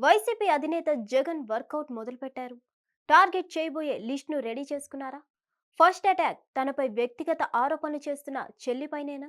YCP అధినేత Jagan work out మొదలుపెట్టారు. Target చేయబోయే లిస్ట్ను రెడీ చేసుకున్నారా? ఫస్ట్ అటాక్ తనపై వ్యక్తిగత ఆరోపణలు చేస్తున్న చెల్లిపైనేనా?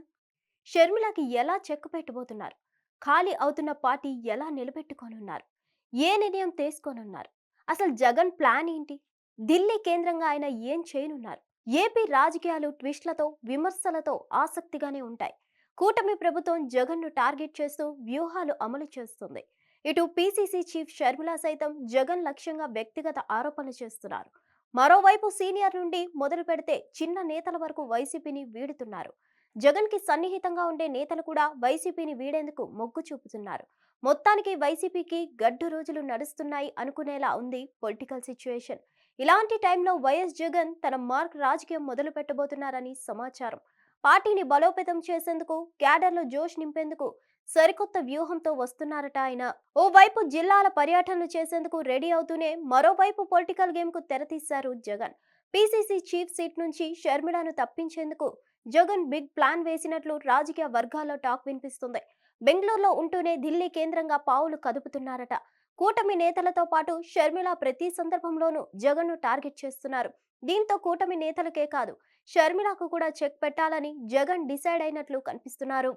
షర్మిలకి ఎలా చెక్ పెట్టబోతున్నారు? ఖాళీ అవుతున్న పార్టీ ఎలా నిలబెట్టుకోనున్నారు? ఏ నిర్ణయం తీసుకోనున్నారు? అసలు జగన్ ప్లాన్ ఏంటి? ఢిల్లీ కేంద్రంగా ఆయన ఏం చేయనున్నారు? ఏపీ రాజకీయాలు ట్విస్ట్లతో, విమర్శలతో ఆసక్తిగానే ఉంటాయి. కూటమి ప్రభుత్వం జగన్ను టార్గెట్ చేస్తూ వ్యూహాలు అమలు చేస్తుంది. ఇటు పీసీసీ చీఫ్ షర్మిల సైతం జగన్ లక్ష్యంగా వ్యక్తిగత ఆరోపణలు చేస్తున్నారు. మరోవైపు సీనియర్ నుండి మొదలు పెడితే చిన్న నేతల వరకు వైసీపీని వీడుతున్నారు. జగన్ కి సన్నిహితంగా ఉండే నేతలు కూడా వైసీపీని వీడేందుకు మొగ్గు చూపుతున్నారు. మొత్తానికి వైసీపీకి గడ్డు రోజులు నడుస్తున్నాయి అనుకునేలా ఉంది పొలిటికల్ సిచ్యువేషన్. ఇలాంటి టైంలో వైఎస్ జగన్ తన మార్క్ రాజకీయం మొదలు పెట్టబోతున్నారని సమాచారం. పార్టీని బలోపేతం చేసేందుకు, క్యాడర్లో జోష్ నింపేందుకు సరికొత్త వ్యూహంతో వస్తున్నారట ఆయన. ఓవైపు జిల్లాల పర్యటనలు చేసేందుకు రెడీ అవుతూనే మరోవైపు పొలిటికల్ గేమ్ కు తెరతీశారు జగన్. పీసీసీ చీఫ్ సీట్ నుంచి షర్మిలను తప్పించేందుకు జగన్ బిగ్ ప్లాన్ వేసినట్లు రాజకీయ వర్గాల్లో టాక్ వినిపిస్తుంది. బెంగళూరులో ఉంటూనే ఢిల్లీ కేంద్రంగా పావులు కదుపుతున్నారట. కూటమి నేతలతో పాటు షర్మిల ప్రతి సందర్భంలోనూ జగన్ను టార్గెట్ చేస్తున్నారు. దీంతో కూటమి నేతలకే కాదు, షర్మిలకు కూడా చెక్ పెట్టాలని జగన్ డిసైడ్ అయినట్లు కనిపిస్తున్నారు.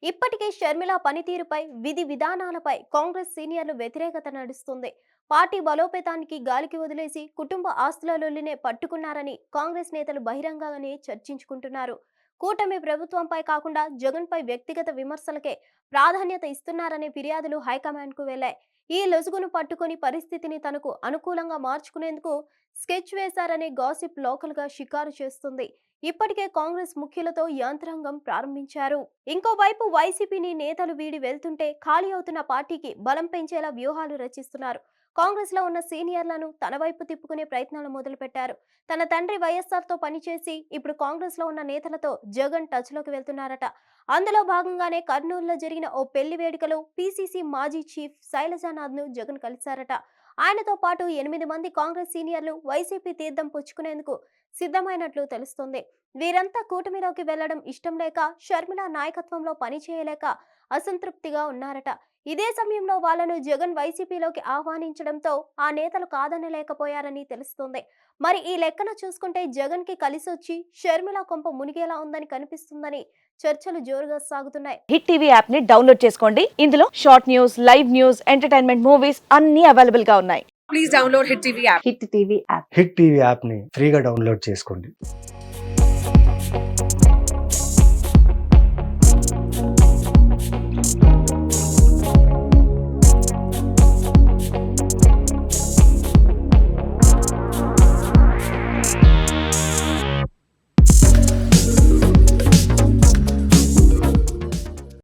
ఇప్పటికే షర్మిల పనితీరుపై, విధి విధానాలపై కాంగ్రెస్ సీనియర్లు వ్యతిరేకత నడుస్తుంది. పార్టీ బలోపేతానికి గాలికి వదిలేసి కుటుంబ ఆస్తుల లొల్లినే పట్టుకున్నారని కాంగ్రెస్ నేతలు బహిరంగంగానే చర్చించుకుంటున్నారు. కూటమి ప్రభుత్వంపై కాకుండా జగన్ పై వ్యక్తిగత విమర్శలకే ప్రాధాన్యత ఇస్తున్నారనే ఫిర్యాదులు హైకమాండ్ కు వెళ్లాయి. ఈ లొసుగును పట్టుకొని పరిస్థితిని తనకు అనుకూలంగా మార్చుకునేందుకు స్కెచ్ వేశారనే గాసిప్ లోకల్ గా షికారు చేస్తుంది. ఇప్పటికే కాంగ్రెస్ ముఖ్యులతో యంత్రాంగం ప్రారంభించారు. ఇంకోవైపు వైసీపీని నేతలు వీడి వెళ్తుంటే ఖాళీ అవుతున్న పార్టీకి బలం పెంచేలా వ్యూహాలు రచిస్తున్నారు. కాంగ్రెస్ లో ఉన్న సీనియర్లను తన వైపు తిప్పుకునే ప్రయత్నాలు మొదలుపెట్టారు. తన తండ్రి వైఎస్ఆర్ తో పనిచేసి ఇప్పుడు కాంగ్రెస్ లో ఉన్న నేతలతో జగన్ టచ్ లోకి వెళ్తున్నారట. అందులో భాగంగానే కర్నూలులో జరిగిన ఓ పెళ్లి వేడుకలో పీసీసీ మాజీ చీఫ్ శైలజానాథ్ ను జగన్ కలిశారట. ఆయనతో పాటు 8 మంది కాంగ్రెస్ సీనియర్లు వైసీపీ తీర్థం పుచ్చుకునేందుకు సిద్ధమైనట్లు తెలుస్తోంది. వీరంతా కూటమిలోకి వెళ్లడం ఇష్టం లేక, షర్మిల నాయకత్వంలో పనిచేయలేక అసంతృప్తిగా ఉన్నారట. ఇదే సమయంలో వాళ్లను జగన్ వైసీపీలోకి ఆహ్వానించడంతో ఆ నేతలు కాదనలేకపోయారని తెలుస్తోంది. మరి ఈ లెక్కన చూసుకుంటే జగన్ కి కలిసొచ్చి షర్మిల కొంప మునిగేలా ఉందని కనిపిస్తుందని చర్చలు జోరుగా సాగుతున్నాయి. హిట్ టీవీ యాప్ ని డౌన్లోడ్ చేసుకోండి. ఇందులో short news, live news, entertainment movies అన్ని అవైలబుల్ గా ఉన్నాయి. Please download Hit TV app. Hit TV app. Hit TV యాప్ని ఫ్రీగా డౌన్లోడ్ చేసుకోండి.